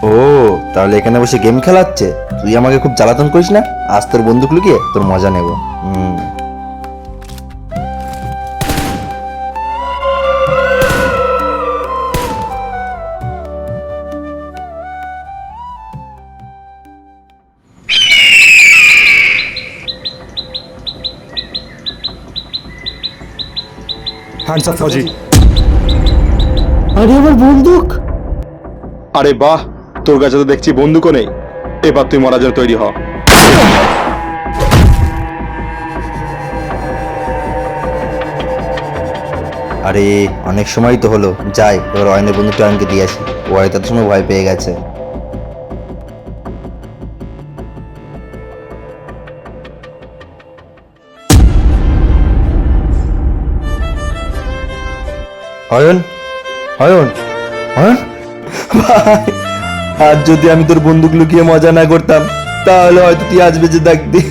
ও, তাহলে এখানে বসে গেম খেলাচ্ছে। তুই আমাকে খুব জ্বালাতন করিস না, আজ তোর বন্দুক লুকিয়ে তোর মজা নেব। হ্যান্ডস আপ ফৌজি। আরে আমার বন্দুক! আরে বাহ, তোর কাছে তো দেখছি বন্দুকও নেই। এবার তুই মরার জন্য তৈরি হ। আরে অনেক সময় তো হলো, যাই এবার অয়নের বন্দুকটা অয়নকে দিয়ে আসি। ও হয়তো এত সময় ভয় পেয়ে গেছে। অয়ন, অয়ন, অয়ন ভাই, আজ যদি আমি তোর বন্দুক লুকিয়ে মজা না করতাম তাহলে হয়তো তুই আজ বেঁচে থাকতি।